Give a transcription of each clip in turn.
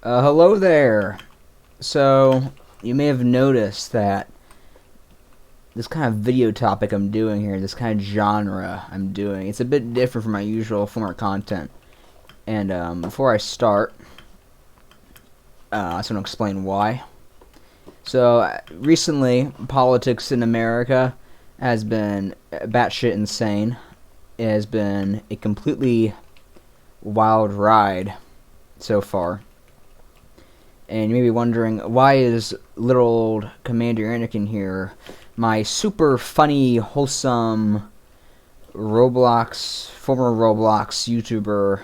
Hello there. So, you may have noticed that this kind of video topic I'm doing here, this kind of genre I'm doing, it's a bit different from my usual form of content. And before I start, I just want to explain why. So, recently, politics in America has been batshit insane. It has been a completely wild ride so far. And you may be wondering, why is little old Commander Anakin here, my super funny, wholesome former Roblox YouTuber,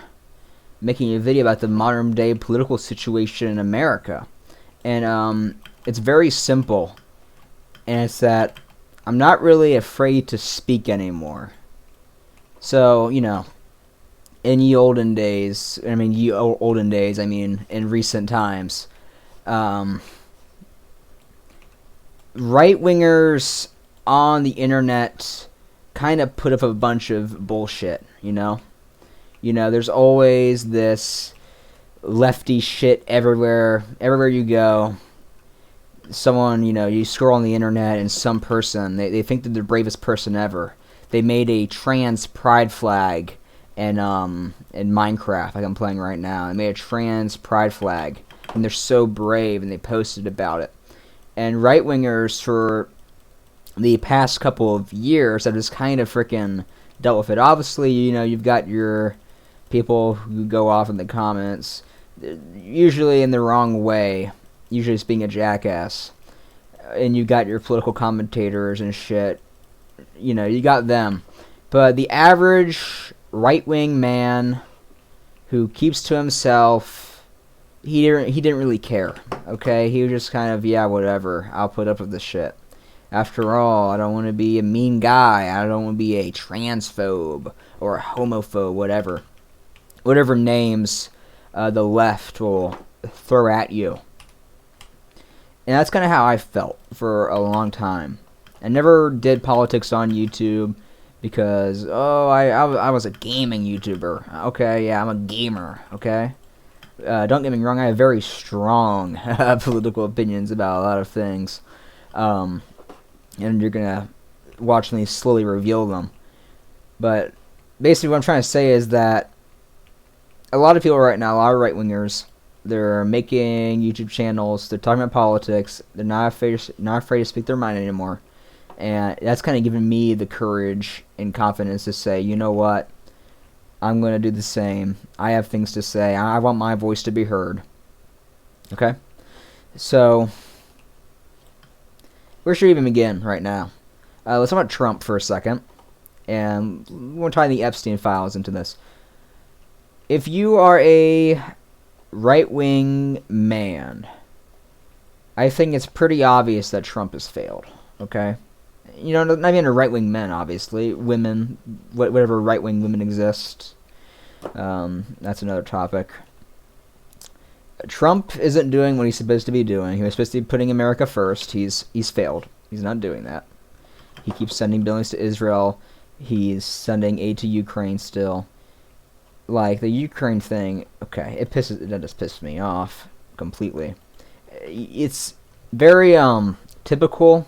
making a video about the modern day political situation in America? And it's very simple, and it's that I'm not really afraid to speak anymore. So, in ye olden days, I mean in recent times, right-wingers on the internet kind of put up a bunch of bullshit, there's always this lefty shit everywhere you go. Someone, you scroll on the internet and some person, they think they're the bravest person ever. They made a trans pride flag in Minecraft, like I'm playing right now. They made a trans pride flag, and they're so brave, and they posted about it. And right-wingers for the past couple of years have just kind of freaking dealt with it. Obviously, you've got your people who go off in the comments, usually in the wrong way, usually just being a jackass. And you got your political commentators and shit. You got them. But the average right-wing man who keeps to himself, he didn't really care, okay? He was just kind of, yeah, whatever, I'll put up with this shit. After all, I don't want to be a mean guy. I don't want to be a transphobe or a homophobe, whatever names the left will throw at you. And that's kind of how I felt for a long time. I never did politics on YouTube because, I was a gaming YouTuber. Okay, yeah, I'm a gamer, okay? Don't get me wrong, I have very strong political opinions about a lot of things. And you're going to watch me slowly reveal them. But basically what I'm trying to say is that a lot of people right now, a lot of right-wingers, they're making YouTube channels, they're talking about politics, they're not afraid to speak their mind anymore. And that's kind of given me the courage and confidence to say, you know what, I'm going to do the same. I have things to say. I want my voice to be heard. Okay? So, where should we even begin right now? Let's talk about Trump for a second. And we're going to tie the Epstein files into this. If you are a right-wing man, I think it's pretty obvious that Trump has failed. Okay? Not even right-wing men, obviously. Women, whatever right-wing women exist. That's another topic. Trump isn't doing what he's supposed to be doing. He was supposed to be putting America first. He's failed. He's not doing that. He keeps sending billions to Israel. He's sending aid to Ukraine still. Like, the Ukraine thing, okay, that just pisses me off completely. It's very, typical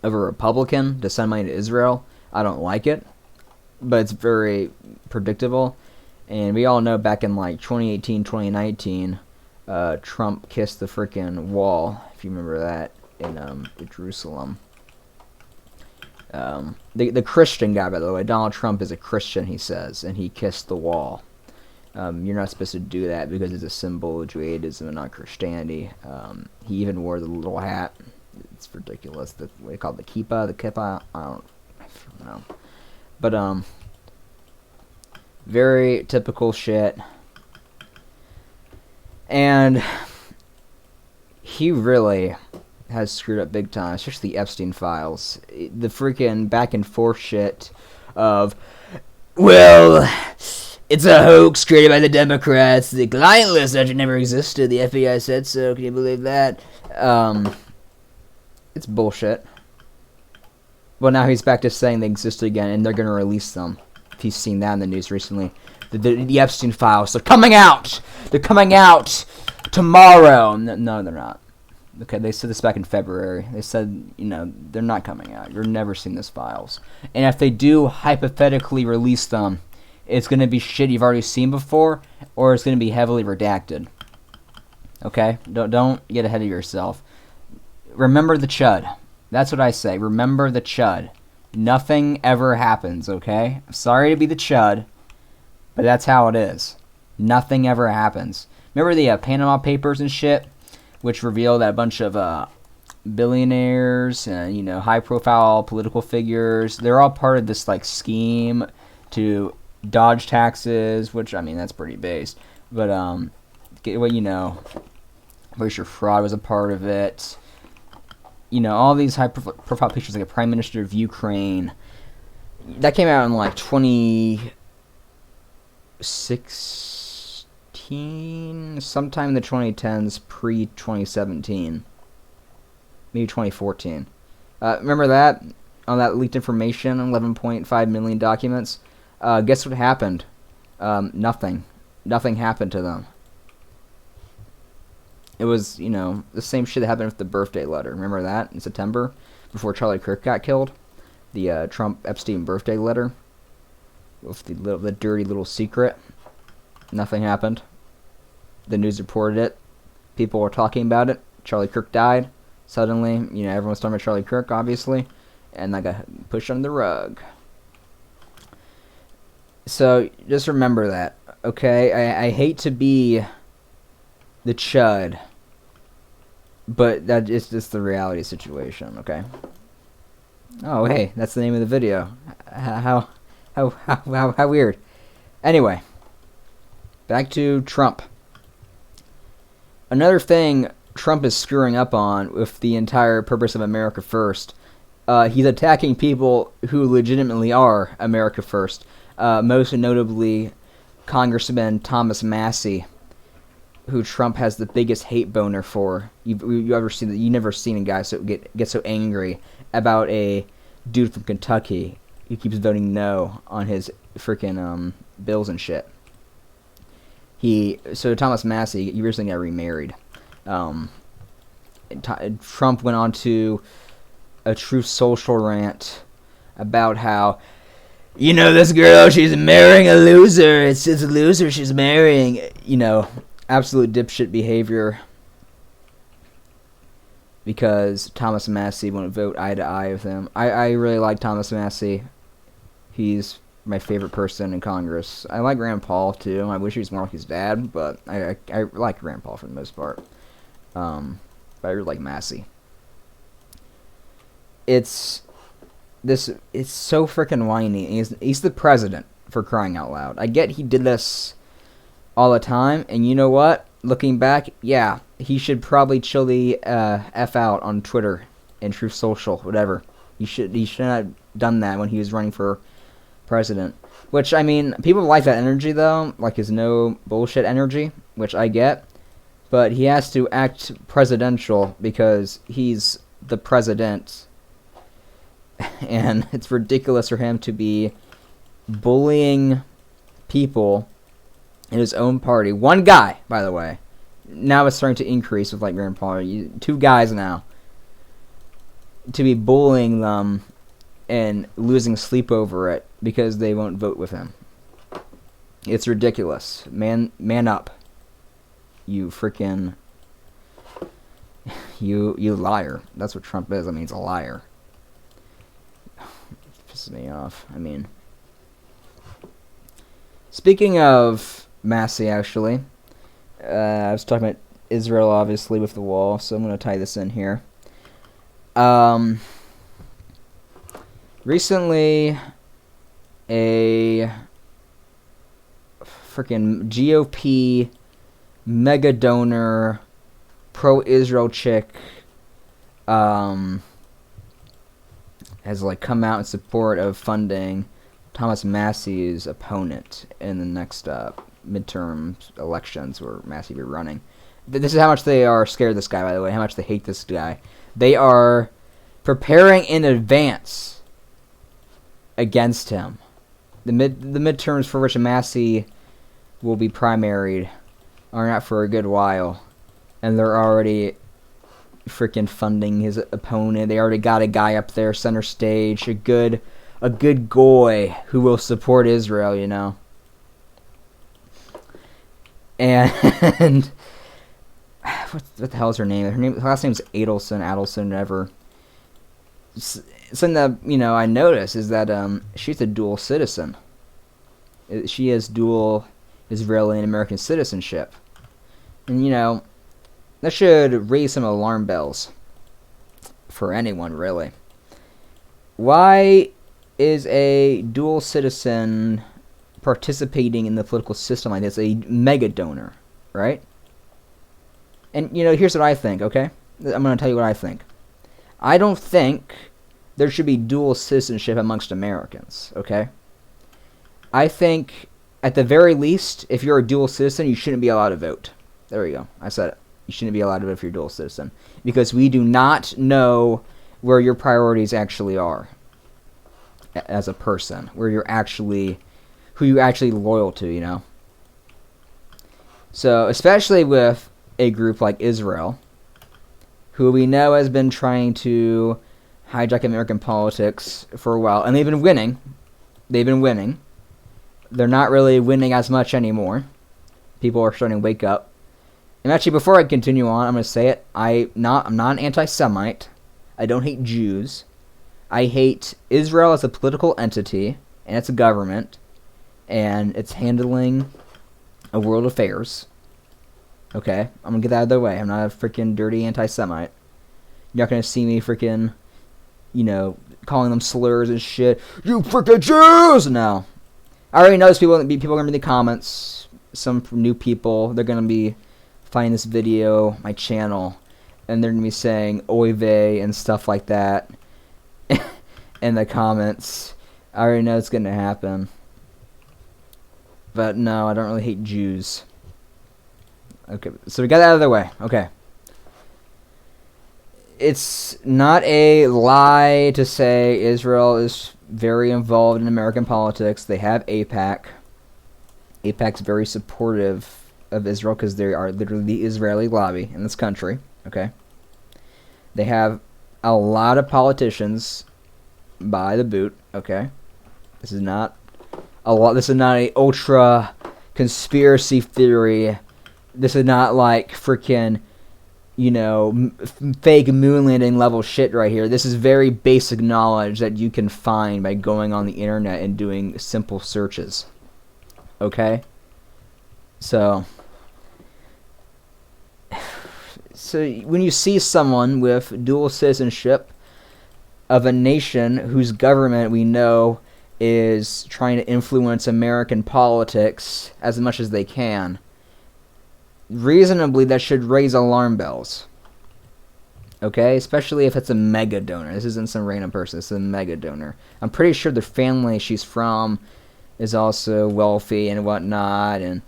of a Republican to send money to Israel. I don't like it, but it's very predictable. And we all know back in like 2018, 2019, Trump kissed the freaking wall, if you remember that, in Jerusalem. The Christian guy, by the way, Donald Trump is a Christian, he says, and he kissed the wall. You're not supposed to do that because it's a symbol of Judaism and not Christianity. He even wore the little hat. It's ridiculous. What do they call it? The kippah? I don't know. But, very typical shit. And he really has screwed up big time, especially the Epstein files. The freaking back and forth shit of, well, it's a hoax created by the Democrats. The client list actually never existed. The FBI said so. Can you believe that? It's bullshit. Well, now he's back to saying they exist again, and they're going to release them. If you've seen that in the news recently. The Epstein files, they're coming out! They're coming out tomorrow. No, they're not. Okay, they said this back in February. They said, they're not coming out. You're never seeing those files. And if they do hypothetically release them, it's going to be shit you've already seen before, or it's going to be heavily redacted. Okay? Don't get ahead of yourself. Remember the chud. That's what I say. Remember the chud. Nothing ever happens, okay? Sorry to be the chud, but that's how it is. Nothing ever happens. Remember the Panama Papers and shit, which revealed that a bunch of billionaires and high-profile political figures, they're all part of this like scheme to dodge taxes, which I mean that's pretty based. But voter fraud was a part of it. All these high-profile pictures, like a prime minister of Ukraine, that came out in like 2016, sometime in the 2010s, pre-2017, maybe 2014. Remember that? On that leaked information, 11.5 million documents. Guess what happened? Nothing. Nothing happened to them. It was, the same shit that happened with the birthday letter. Remember that in September, before Charlie Kirk got killed? The Trump Epstein birthday letter with the dirty little secret. Nothing happened. The news reported it. People were talking about it. Charlie Kirk died. Suddenly, everyone's talking about Charlie Kirk, obviously, and that got pushed under the rug. So just remember that, okay? I hate to be the chud, but that is just the reality situation, okay? Oh, hey, that's the name of the video. How weird. Anyway, back to Trump. Another thing Trump is screwing up on with the entire purpose of America First, he's attacking people who legitimately are America First. Most notably, Congressman Thomas Massie, who Trump has the biggest hate boner for. You ever seen that? You never seen a guy get so angry about a dude from Kentucky who keeps voting no on his freaking bills and shit. So Thomas Massie, he recently got remarried. Trump went on to a Truth Social rant about how, this girl, she's marrying a loser. It's a loser she's marrying. Absolute dipshit behavior. Because Thomas Massie wouldn't vote eye to eye with him. I really like Thomas Massie. He's my favorite person in Congress. I like Rand Paul too. I wish he was more like his dad, but I like Rand Paul for the most part. But I really like Massie. It's so freaking whiny. He's the president, for crying out loud. I get he did this all the time, and you know what? Looking back, yeah, he should probably chill the F out on Twitter and Truth Social, whatever. He should not have done that when he was running for president. Which, I mean, people like that energy, though, like his no bullshit energy, which I get. But he has to act presidential because he's the president. And it's ridiculous for him to be bullying people in his own party. One guy, by the way. Now it's starting to increase with like Rand Paul. Two guys now. To be bullying them and losing sleep over it because they won't vote with him. It's ridiculous. Man up. You freaking... You liar. That's what Trump is. I mean, he's a liar. Pisses me off. I mean... Speaking of Massie, actually, I was talking about Israel, obviously, with the wall, so I'm going to tie this in here. Recently, a freaking GOP mega donor, pro-Israel chick, has like come out in support of funding Thomas Massie's opponent in the next midterm elections where Massie will be running. This is how much they are scared of this guy, by the way, how much they hate this guy. They are preparing in advance against him. The midterms for which Massie will be primaried are not for a good while. and they're already freaking funding his opponent. They already got a guy up there center stage, a good goy who will support Israel, you know. And what the hell is her name? Her last name's Adelson, whatever. Something that, you know, I noticed is that she's a dual citizen. She has dual Israeli and American citizenship. And, you know, that should raise some alarm bells for anyone, really. Why is a dual citizen participating in the political system like this a mega donor, right? And, you know, here's what I think, okay? I'm going to tell you what I think. I don't think there should be dual citizenship amongst Americans, okay? I think, at the very least, if you're a dual citizen, you shouldn't be allowed to vote. There you go. I said it. You shouldn't be allowed to vote if you're a dual citizen. Because we do not know where your priorities actually are as a person. Who you're actually loyal to, you know? So, especially with a group like Israel, who we know has been trying to hijack American politics for a while, and they've been winning. They're not really winning as much anymore. People are starting to wake up. And actually, before I continue on, I'm going to say it. I'm not an anti-Semite. I don't hate Jews. I hate Israel as a political entity, and its government, and it's handling a world affairs. Okay? I'm going to get that out of the way. I'm not a freaking dirty anti-Semite. You're not going to see me freaking, you know, calling them slurs and shit. You freaking Jews! No. I already know people are going to be in the comments. Some new people, they're going to be finding this video, my channel, and they're going to be saying oy vey and stuff like that in the comments. I already know it's going to happen. But no, I don't really hate Jews. Okay, so we got that out of the way. Okay. It's not a lie to say Israel is very involved in American politics. They have AIPAC. AIPAC's very supportive of Israel because they are literally the Israeli lobby in this country. Okay. They have a lot of politicians by the boot. Okay. This is not a ultra conspiracy theory. This is not like freaking, you know, fake moon landing level shit right here. This is very basic knowledge that you can find by going on the internet and doing simple searches. Okay? So when you see someone with dual citizenship of a nation whose government we know is trying to influence American politics as much as they can, reasonably that should raise alarm bells. Okay? Especially if it's a mega donor. This isn't some random person. It's a mega donor. I'm pretty sure the family she's from is also wealthy and whatnot, and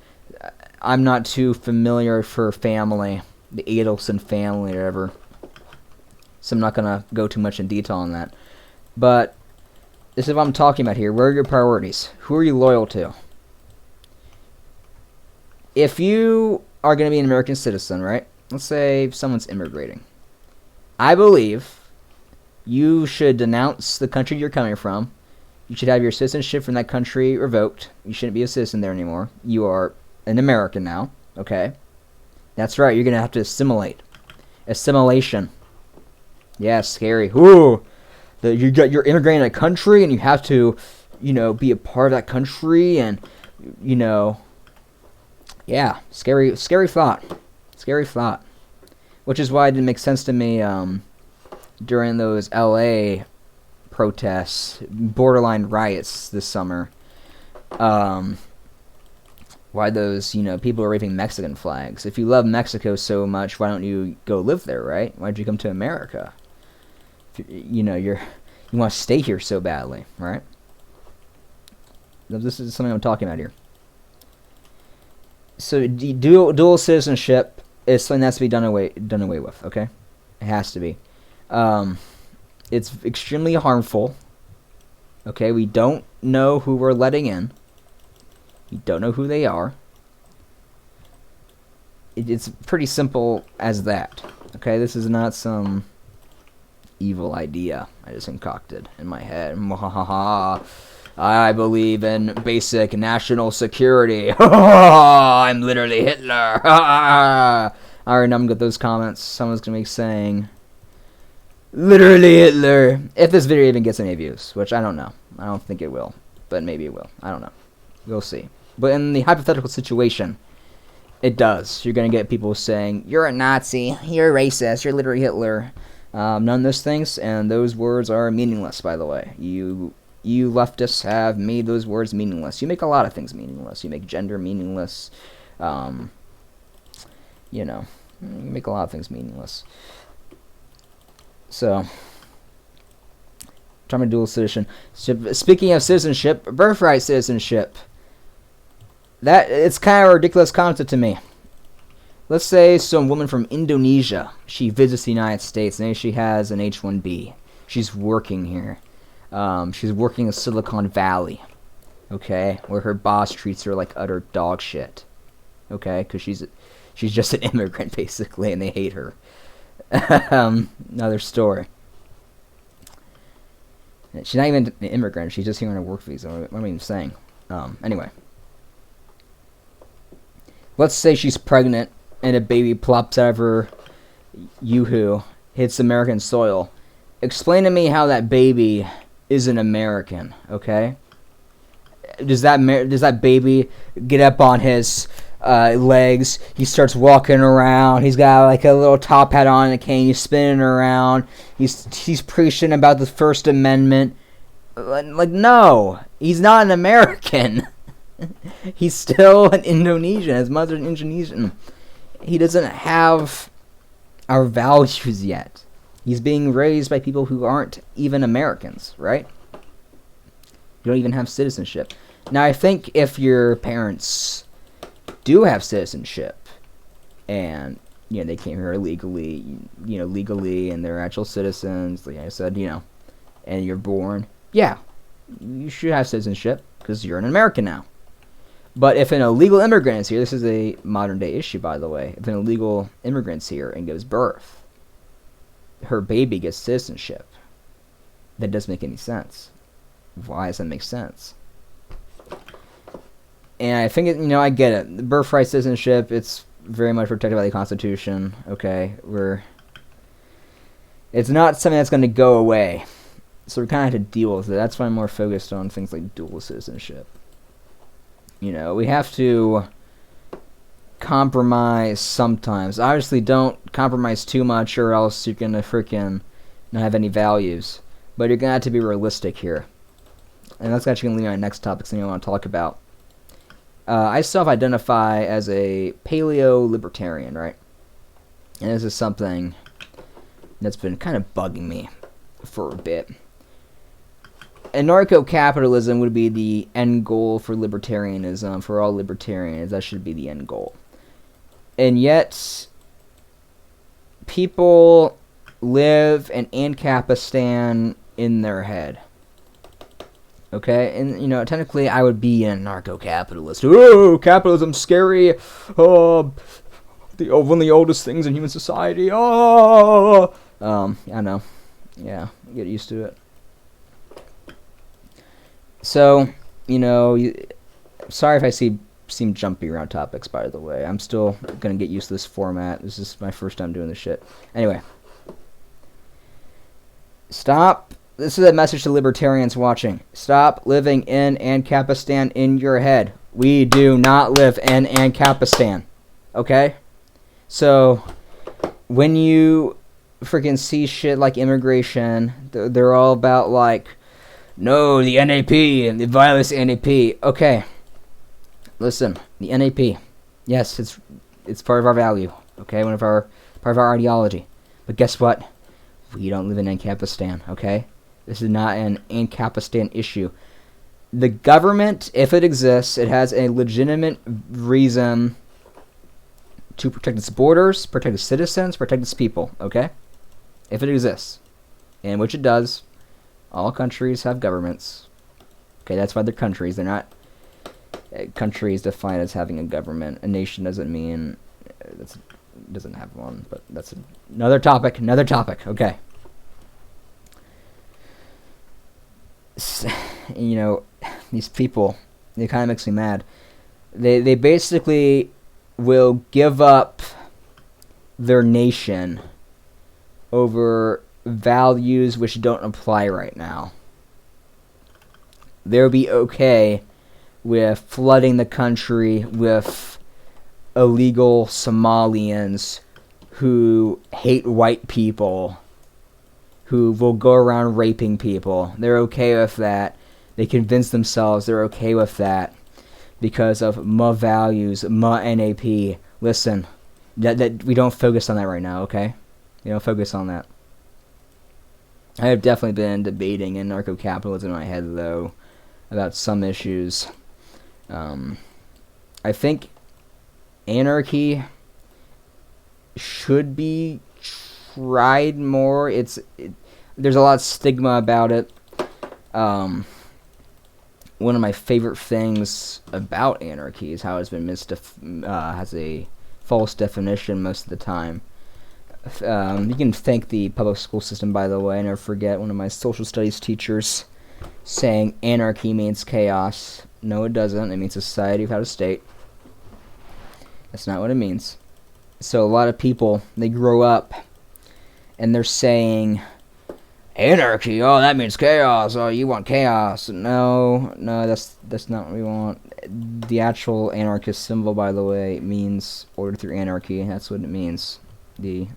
I'm not too familiar with her family, the Adelson family or whatever, so I'm not going to go too much in detail on that. But this is what I'm talking about here. Where are your priorities? Who are you loyal to? If you are going to be an American citizen, right? Let's say someone's immigrating. I believe you should denounce the country you're coming from. You should have your citizenship from that country revoked. You shouldn't be a citizen there anymore. You are an American now. Okay? That's right. You're going to have to assimilate. Assimilation. Yeah, scary. Ooh. You're immigrating in a country and you have to, you know, be a part of that country and, you know, yeah, scary thought. Scary thought. Which is why it didn't make sense to me during those LA protests, borderline riots this summer. Why those, you know, people are waving Mexican flags. If you love Mexico so much, why don't you go live there, right? Why'd you come to America? You know, you want to stay here so badly, right? This is something I'm talking about here. So dual citizenship is something that has to be done away with. Okay, it has to be. It's extremely harmful. Okay, we don't know who we're letting in. We don't know who they are. It's pretty simple as that. Okay, this is not some evil idea I just concocted in my head. I believe in basic national security. I'm literally Hitler. I already know I'm good those comments. Someone's gonna be saying, literally Hitler. If this video even gets any views, which I don't know. I don't think it will, but maybe it will. I don't know. We'll see. But in the hypothetical situation, it does. You're gonna get people saying, you're a Nazi, you're a racist, you're literally Hitler. None of those things, and those words are meaningless, by the way. You leftists have made those words meaningless. You make a lot of things meaningless. You make gender meaningless. You make a lot of things meaningless. So, talking about dual citizenship. Speaking of citizenship, birthright citizenship. It's kind of a ridiculous concept to me. Let's say some woman from Indonesia, she visits the United States, and she has an H-1B. She's working here. She's working in Silicon Valley, okay, where her boss treats her like utter dog shit, okay, because she's just an immigrant, basically, and they hate her. Another story. She's not even an immigrant, she's just here on a work visa. What am I even saying? Anyway. Let's say she's pregnant, and a baby plops out of her yoo-hoo, hits American soil. Explain to me how that baby is an American, okay? Does that baby get up on his legs? He starts walking around. He's got like a little top hat on and a cane. He's spinning around. He's preaching about the First Amendment. Like, no, he's not an American. He's still an Indonesian. His mother's Indonesian. He doesn't have our values yet. He's being raised by people who aren't even Americans, right? You don't even have citizenship. Now, I think if your parents do have citizenship, and, they came here legally, and they're actual citizens, like I said, and you're born, yeah, you should have citizenship, because you're an American now. But if an illegal immigrant is here, this is a modern-day issue, by the way, if an illegal immigrant's here and gives birth, her baby gets citizenship. That doesn't make any sense. Why does that make sense? And I think, I get it. The birthright citizenship, it's very much protected by the Constitution, okay? It's not something that's going to go away. So we kind of have to deal with it. That's why I'm more focused on things like dual citizenship. We have to compromise sometimes. Obviously, don't compromise too much, or else you're gonna freaking not have any values. But you're gonna have to be realistic here, and that's actually gonna lead to my next topic, something I want to talk about. I self-identify as a paleo-libertarian, right? And this is something that's been kind of bugging me for a bit. Anarcho-capitalism would be the end goal for libertarianism, for all libertarians. That should be the end goal. And yet, people live in Ancapistan in their head. Okay? And, technically I would be an anarcho-capitalist. Oh, capitalism's scary. Oh, one of the oldest things in human society. Oh! I know. Yeah, get used to it. So, sorry if I seem jumpy around topics, by the way. I'm still going to get used to this format. This is my first time doing this shit. Anyway. Stop. This is a message to libertarians watching. Stop living in Ancapistan in your head. We do not live in Ancapistan. Okay? So, when you freaking see shit like immigration, they're all about like, no, the NAP and the violence NAP. Okay. Listen, the NAP. Yes, it's part of our value. Okay, part of our ideology. But guess what? We don't live in Ancapistan, okay? This is not an Ancapistan issue. The government, if it exists, it has a legitimate reason to protect its borders, protect its citizens, protect its people, okay? If it exists. And which it does. All countries have governments. Okay, that's why they're countries. They're not countries defined as having a government. A nation doesn't mean That's doesn't have one, but that's another topic. Another topic. Okay. You know, these people, it kind of makes me mad. They basically will give up their nation over values which don't apply right now. They'll be okay with flooding the country with illegal Somalians who hate white people, who will go around raping people. They're okay with that. They convince themselves they're okay with that because of ma values, ma NAP. Listen, that we don't focus on that right now, okay? We don't focus on that. I have definitely been debating anarcho-capitalism in my head, though, about some issues. I think anarchy should be tried more. There's a lot of stigma about it. One of my favorite things about anarchy is how it's been has a false definition most of the time. You can thank the public school system, by the way. I never forget one of my social studies teachers saying anarchy means chaos. No, it doesn't. It means society without a state. That's not what it means. So a lot of people, they grow up and they're saying, anarchy, oh, that means chaos. Oh, you want chaos. No, that's not what we want. The actual anarchist symbol, by the way, means order through anarchy. That's what it means. The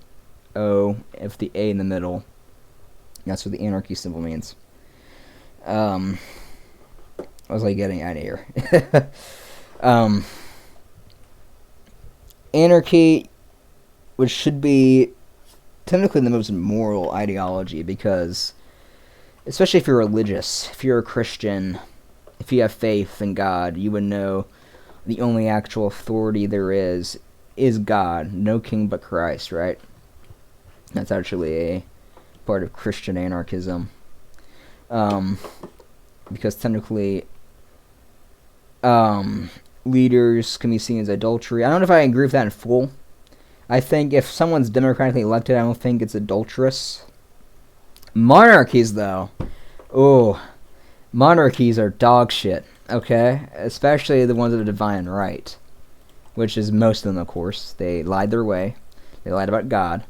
O, if the A in the middle. That's what the anarchy symbol means. What was I getting out of here? Anarchy, which should be technically the most moral ideology, because especially if you're religious, if you're a Christian, if you have faith in God, you would know the only actual authority there is God, no king but Christ, right? That's actually a part of Christian anarchism. Because technically, leaders can be seen as adultery. I don't know if I agree with that in full. I think if someone's democratically elected, I don't think it's adulterous. Monarchies, though. Oh, monarchies are dog shit, okay? Especially the ones of the divine right. Which is most of them, of course. They lied their way. They lied about God.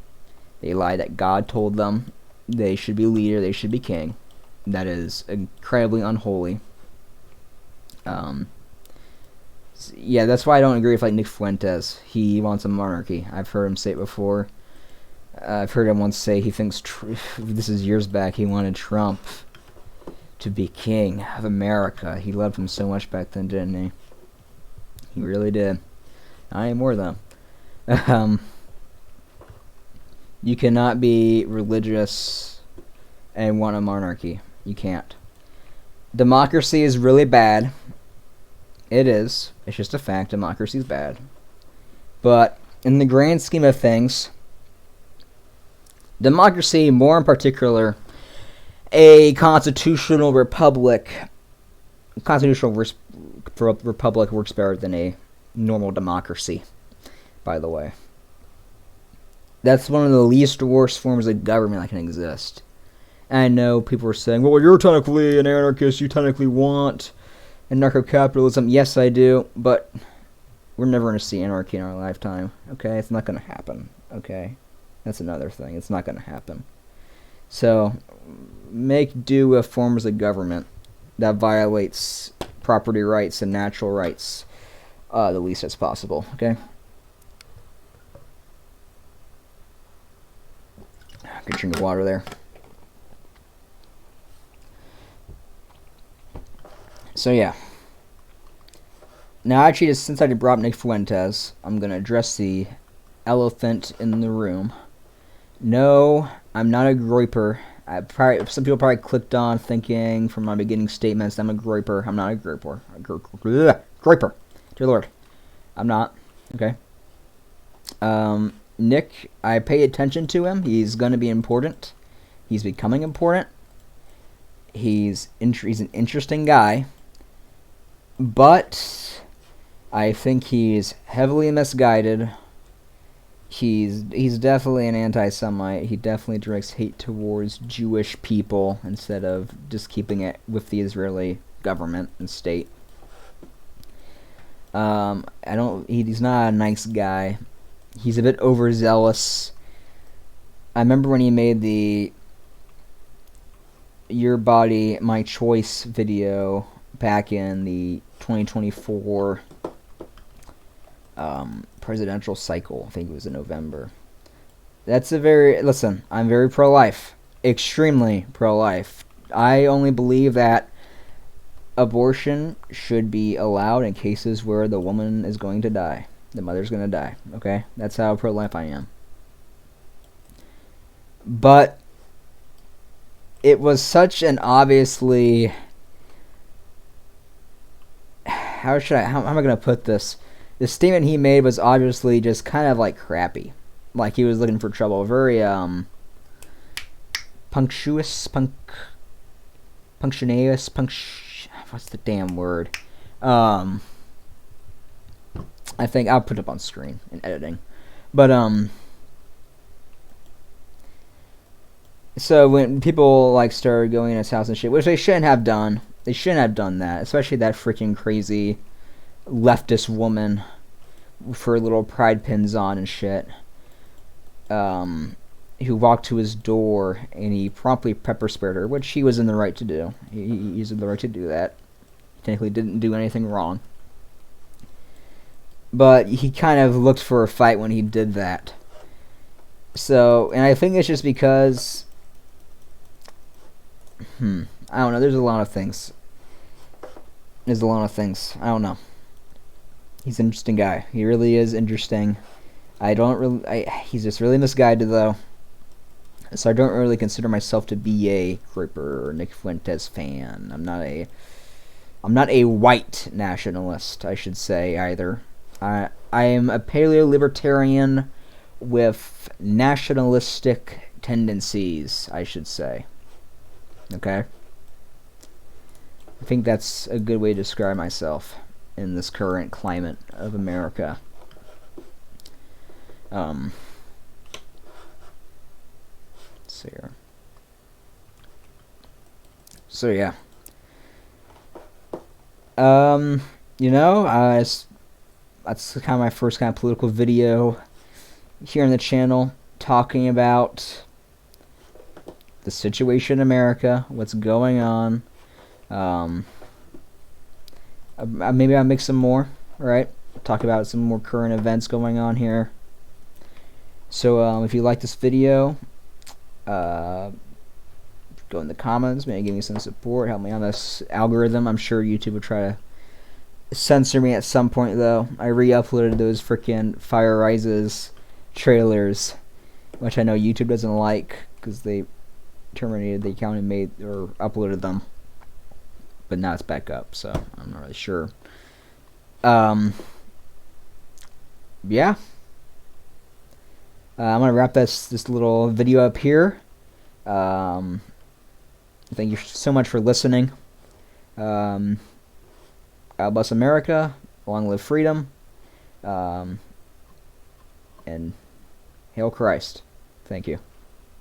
They lied that God told them they should be leader, they should be king. That is incredibly unholy. Yeah, that's why I don't agree with Nick Fuentes. He wants a monarchy. I've heard him say it before. I've heard him once say he thinks, this is years back, he wanted Trump to be king of America. He loved him so much back then, didn't he? He really did. Not anymore, though. You cannot be religious and want a monarchy. You can't. Democracy is really bad. It is. It's just a fact. Democracy is bad. But in the grand scheme of things, democracy, more in particular, a constitutional republic works better than a normal democracy, by the way. That's one of the least worst forms of government that can exist. And I know people are saying, well, you're technically an anarchist, you technically want anarcho-capitalism. Yes, I do, but we're never going to see anarchy in our lifetime, okay? It's not going to happen, okay? That's another thing. It's not going to happen. So, make do with forms of government that violates property rights and natural rights the least as possible, okay? Good drink of water there. So yeah. Now actually, since I brought up Nick Fuentes, I'm going to address the elephant in the room. No, I'm not a groyper. Some people probably clicked on thinking from my beginning statements I'm a groyper. I'm not a groyper. Groyper. Dear Lord. I'm not. Okay. Nick, I pay attention to him. He's going to be important. He's becoming important. He's an interesting guy. But I think he's heavily misguided. He's definitely an anti-Semite. He definitely directs hate towards Jewish people instead of just keeping it with the Israeli government and state. I don't. He's not a nice guy. He's a bit overzealous. I remember when he made the "Your Body, My Choice" video back in the 2024 presidential cycle. I think it was in November. That's a very listen. I'm very pro-life, extremely pro-life. I only believe that abortion should be allowed in cases where the woman is going to die, the mother's going to die. Okay, that's how pro-life I am. But it was such an obviously how am I going to put this? The statement he made was obviously just kind of like crappy. Like he was looking for trouble. Very punctilious, what's the damn word? I think I'll put it up on screen in editing. But so when people like started going in his house and shit, which they shouldn't have done. They shouldn't have done that, especially that freaking crazy leftist woman with her little pride pins on and shit. Who walked to his door and he promptly pepper sprayed her, which he was in the right to do. He's in the right to do that. He technically didn't do anything wrong. But he kind of looked for a fight when he did that. So, and I think it's just because I don't know, there's a lot of things. I don't know. He's an interesting guy. He really is interesting. He's just really misguided though. So I don't really consider myself to be a Creeper or Nick Fuentes fan. I'm not a white nationalist, I should say, either. I am a paleo-libertarian with nationalistic tendencies, I should say. Okay? I think that's a good way to describe myself in this current climate of America. Let's see here. So yeah. That's kind of my first kind of political video here on the channel, talking about the situation in America, what's going on. Maybe I'll make some more, right? Talk about some more current events going on here. So if you like this video, go in the comments, maybe give me some support, help me on this algorithm. I'm sure YouTube will try to censor me at some point, though. I re-uploaded those freaking Fire Rises trailers, which I know YouTube doesn't like because they terminated the account and made or uploaded them. But now it's back up, so I'm not really sure. Yeah. I'm gonna wrap this little video up here. Thank you so much for listening. God bless America. Long live freedom. And hail Christ. Thank you.